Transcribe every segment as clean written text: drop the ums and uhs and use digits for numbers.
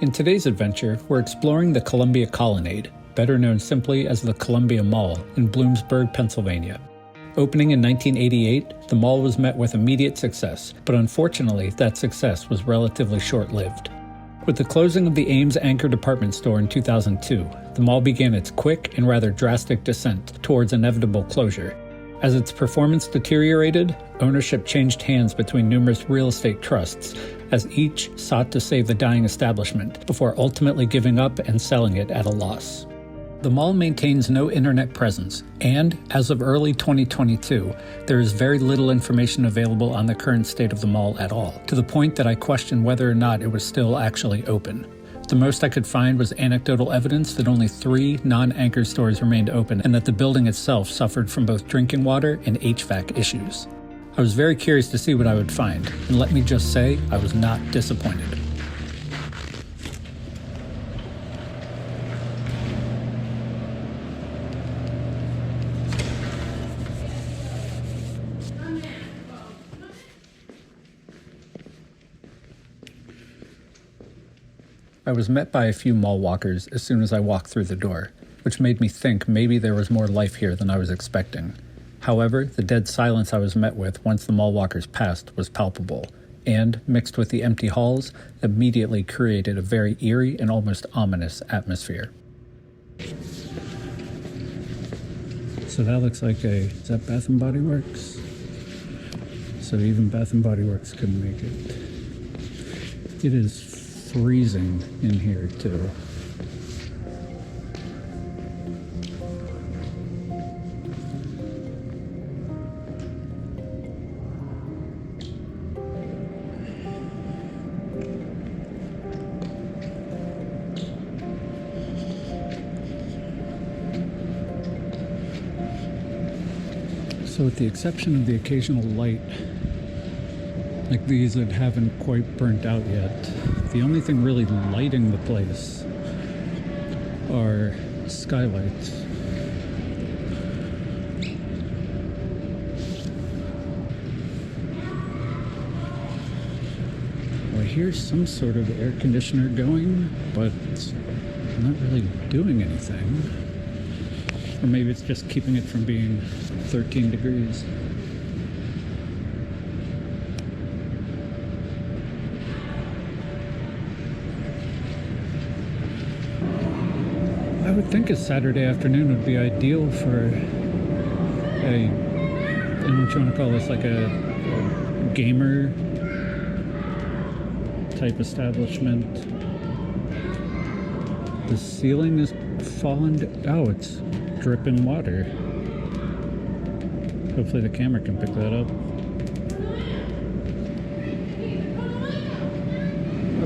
In today's adventure, we're exploring the Columbia Colonnade, better known simply as the Columbia Mall in Bloomsburg, Pennsylvania. Opening in 1988, the mall was met with immediate success, but unfortunately that success was relatively short-lived. With the closing of the Ames Anchor department store in 2002, the mall began its quick and rather drastic descent towards inevitable closure. As its performance deteriorated, ownership changed hands between numerous real estate trusts, as each sought to save the dying establishment before ultimately giving up and selling it at a loss. The mall maintains no internet presence, and as of early 2022, there is very little information available on the current state of the mall at all, to the point that I question whether or not it was still actually open. The most I could find was anecdotal evidence that only 3 non-anchor stores remained open and that the building itself suffered from both drinking water and HVAC issues. I was very curious to see what I would find, and let me just say, I was not disappointed. I was met by a few mall walkers as soon as I walked through the door, which made me think maybe there was more life here than I was expecting. However, the dead silence I was met with once the mall walkers passed was palpable, and, mixed with the empty halls, immediately created a very eerie and almost ominous atmosphere. So that looks like is that Bath & Body Works? So even Bath & Body Works couldn't make it. It is freezing in here too. So with the exception of the occasional light like these that haven't quite burnt out yet, the only thing really lighting the place are skylights. Well, I hear some sort of air conditioner going, but it's not really doing anything. Or maybe it's just keeping it from being 13 degrees. I would think a Saturday afternoon would be ideal for I don't know what you want to call this, like a gamer type establishment. The ceiling is fallen. Oh, it's dripping water. Hopefully the camera can pick that up.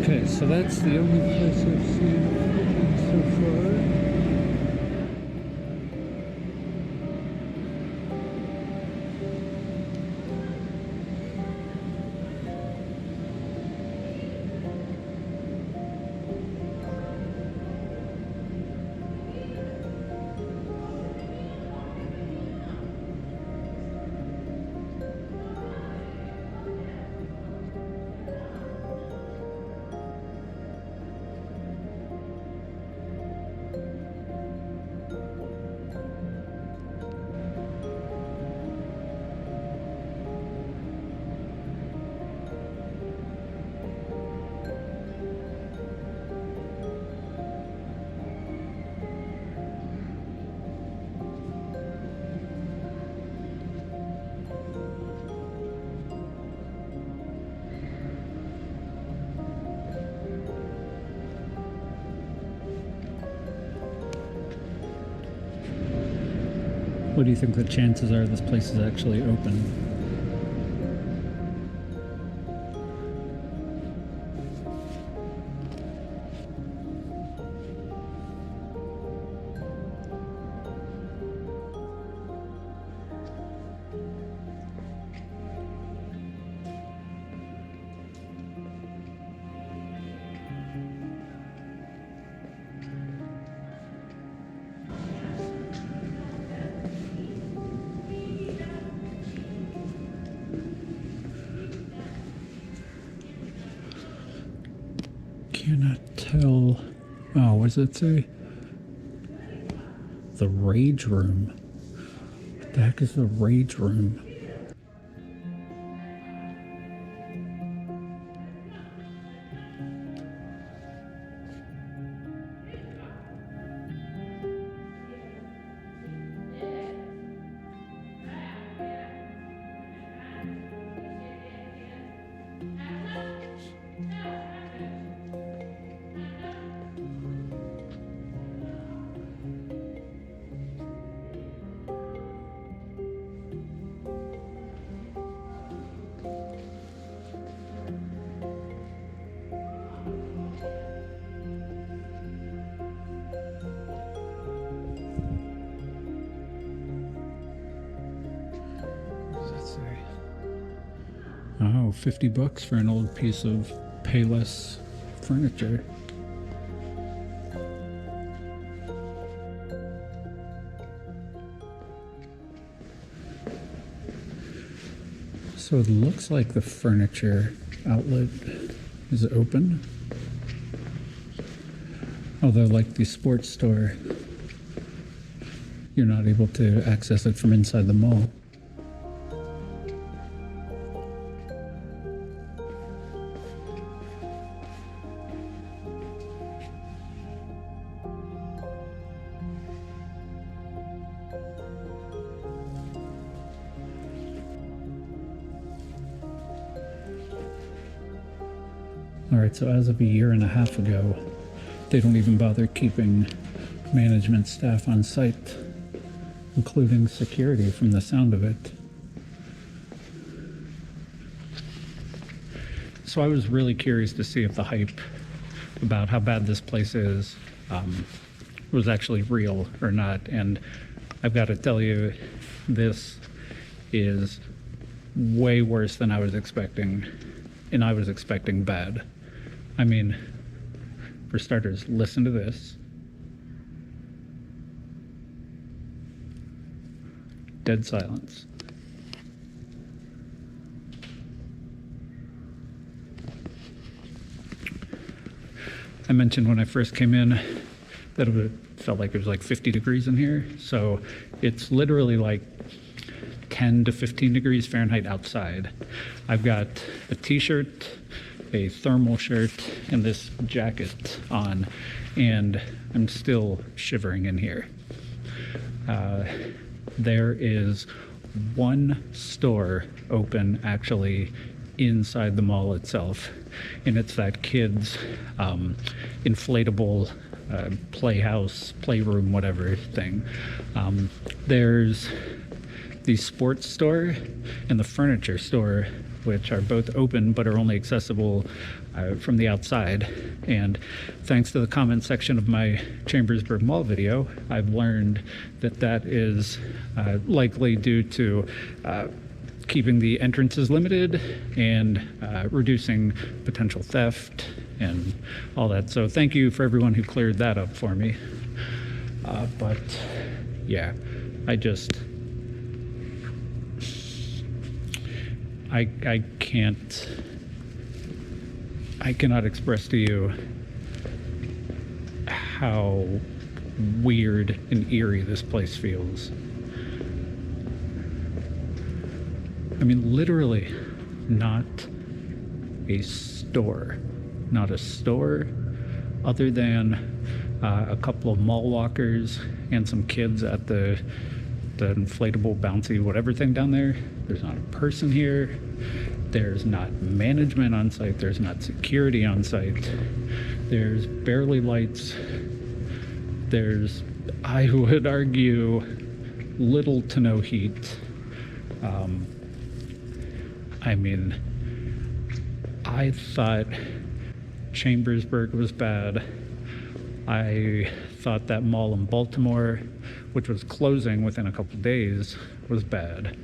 Okay, so that's the only place I've seen so far. What do you think the chances are this place is actually open? cannot tell. Oh, what does it say? The Rage Room. What the heck is the Rage Room? Oh, $50 for an old piece of Payless furniture. So it looks like the furniture outlet is open. Although, like the sports store, you're not able to access it from inside the mall. Alright, so as of a year and a half ago, they don't even bother keeping management staff on site, including security from the sound of it. So I was really curious to see if the hype about how bad this place is was actually real or not. And I've got to tell you, this is way worse than I was expecting. And I was expecting bad. I mean, for starters, listen to this. Dead silence. I mentioned when I first came in that it felt like it was like 50 degrees in here. So it's literally like 10 to 15 degrees Fahrenheit outside. I've got a t-shirt, a thermal shirt, and this jacket on, and I'm still shivering in here. There is one store open actually inside the mall itself, and it's that kid's inflatable playroom, whatever thing. There's the sports store and the furniture store, which are both open but are only accessible from the outside. And thanks to the comment section of my Chambersburg Mall video, I've learned that that is likely due to keeping the entrances limited and reducing potential theft and all that. So thank you for everyone who cleared that up for me. But yeah, I cannot express to you how weird and eerie this place feels. I mean, literally, not a store other than a couple of mall walkers and some kids at the inflatable bouncy whatever thing down there. There's not a person here. There's not management on site. There's not security on site. There's barely lights. There's, I would argue, little to no heat. I mean, I thought Chambersburg was bad. I thought that mall in Baltimore, which was closing within a couple days, was bad.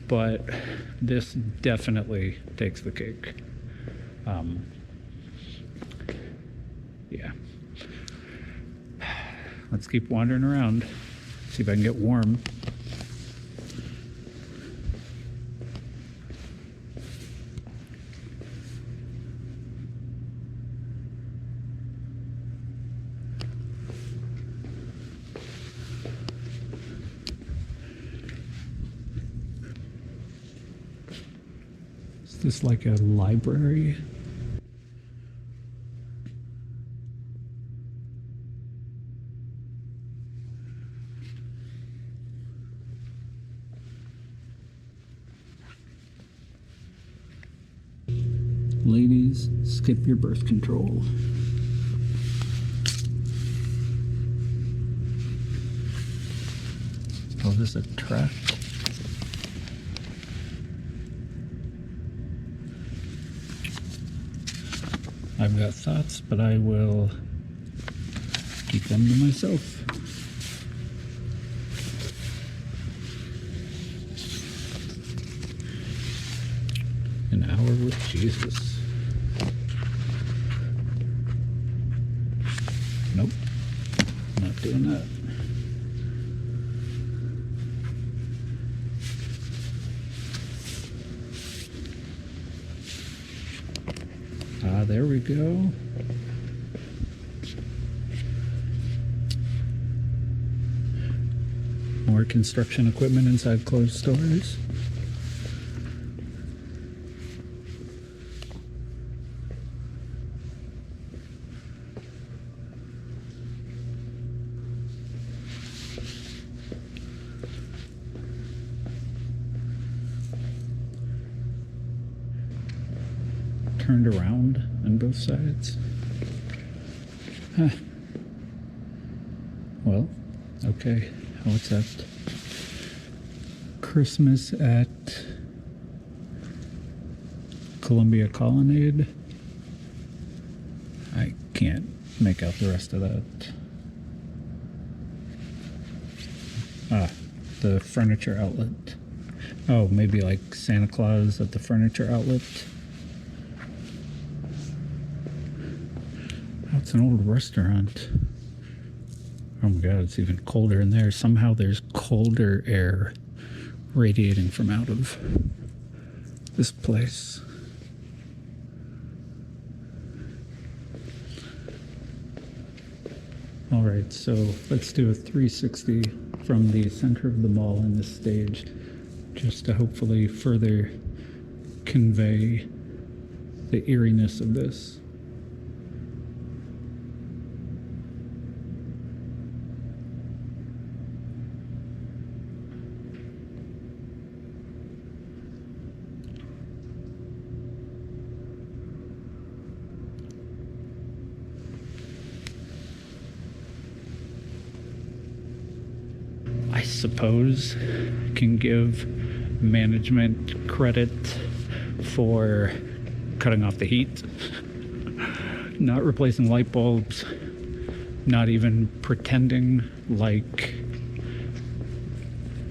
But this definitely takes the cake. Yeah. Let's keep wandering around, see if I can get warm. this like a library? Ladies, skip your birth control. Oh, this is a track. I've got thoughts, but I will keep them to myself. An hour with Jesus. Nope, not doing that. Ah, there we go. More construction equipment inside closed stores. Turned around on both sides. Huh. Well, okay. What's that? Christmas at Columbia Colonnade. I can't make out the rest of that. Ah, the furniture outlet. Oh, maybe like Santa Claus at the furniture outlet. Oh, it's an old restaurant. Oh my god, it's even colder in there. Somehow there's colder air radiating from out of this place. Alright, so let's do a 360 from the center of the mall in this stage, just to hopefully further convey the eeriness of this. I suppose can give management credit for cutting off the heat, not replacing light bulbs, not even pretending like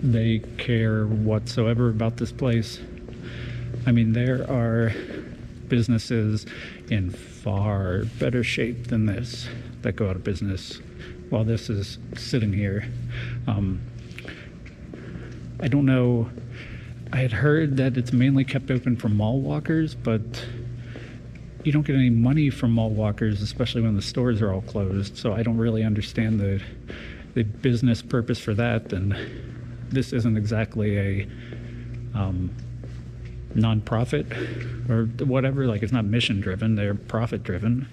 they care whatsoever about this place. I mean, there are businesses in far better shape than this that go out of business while this is sitting here. I don't know. I had heard that it's mainly kept open for mall walkers, but you don't get any money from mall walkers, especially when the stores are all closed. So I don't really understand the business purpose for that. And this isn't exactly a non-profit or whatever. Like, it's not mission driven, they're profit driven.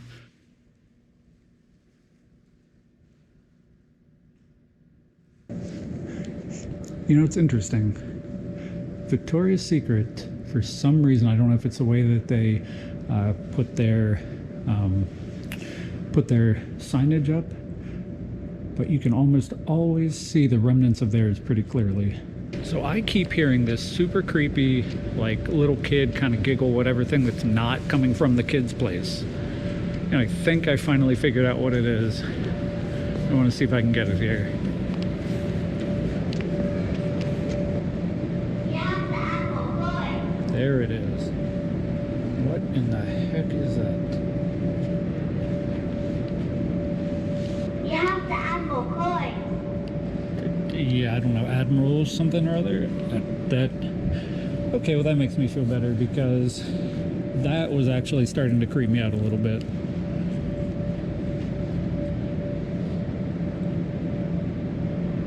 You know, it's interesting. Victoria's Secret, for some reason, I don't know if it's the way that they put their signage up, but you can almost always see the remnants of theirs pretty clearly. So I keep hearing this super creepy, like, little kid kind of giggle whatever thing that's not coming from the kid's place. And I think I finally figured out what it is. I want to see if I can get it here. There it is. What in the heck is that? You have the apple coin. Yeah, I don't know, Admiral something or other? Okay, well that makes me feel better, because that was actually starting to creep me out a little bit.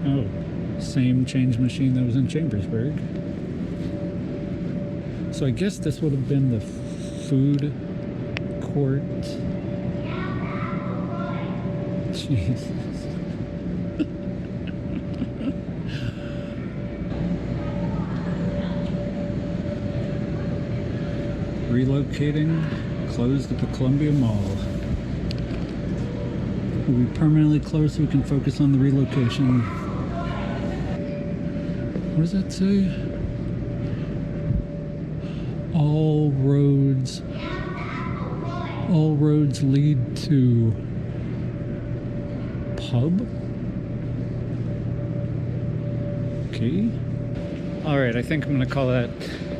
Oh, same change machine that was in Chambersburg. So I guess this would have been the food court. Jesus. Relocating, closed at the Columbia Mall. Will be permanently closed so we can focus on the relocation. What does that say? All roads lead to pub. Okay. All right, I think I'm gonna call that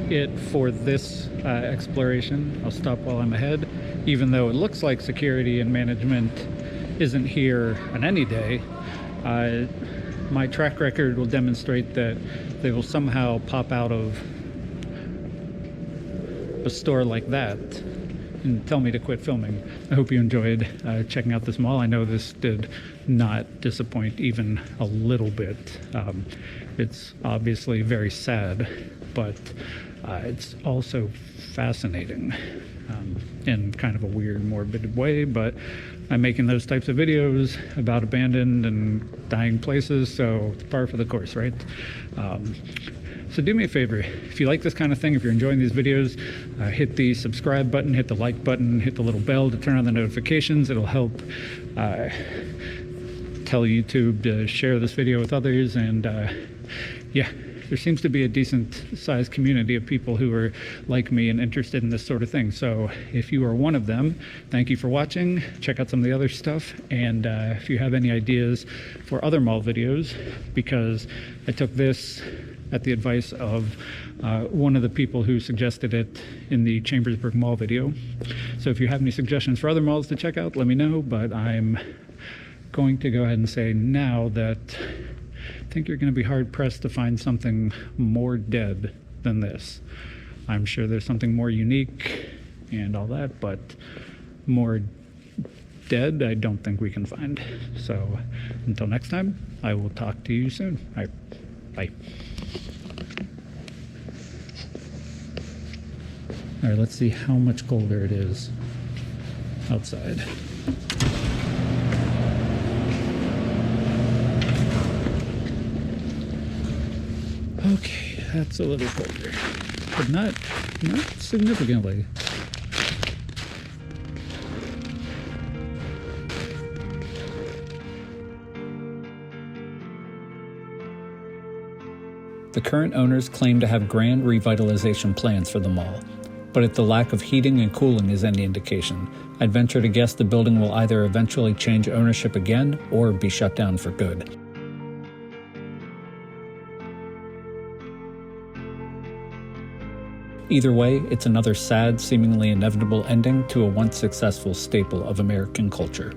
it for this exploration. I'll stop while I'm ahead, even though it looks like security and management isn't here on any day. My track record will demonstrate that they will somehow pop out of a store like that and tell me to quit filming. I hope you enjoyed checking out this mall. I know this did not disappoint even a little bit. It's obviously very sad, but it's also fascinating in kind of a weird, morbid way. But I'm making those types of videos about abandoned and dying places, so it's par for the course, right? So do me a favor, if you like this kind of thing, if you're enjoying these videos, hit the subscribe button, hit the like button, hit the little bell to turn on the notifications. It'll help tell YouTube to share this video with others. And yeah, there seems to be a decent sized community of people who are like me and interested in this sort of thing. So if you are one of them, thank you for watching. Check out some of the other stuff. And if you have any ideas for other mall videos, because I took this at the advice of one of the people who suggested it in the Chambersburg Mall video. So if you have any suggestions for other malls to check out, let me know. But I'm going to go ahead and say now that I think you're going to be hard-pressed to find something more dead than this. I'm sure there's something more unique and all that, but more dead, I don't think we can find. So until next time, I will talk to you soon. All right, bye. All right, let's see how much colder it is outside. Okay, that's a little colder, but not significantly. The current owners claim to have grand revitalization plans for the mall, but if the lack of heating and cooling is any indication, I'd venture to guess the building will either eventually change ownership again or be shut down for good. Either way, it's another sad, seemingly inevitable ending to a once successful staple of American culture.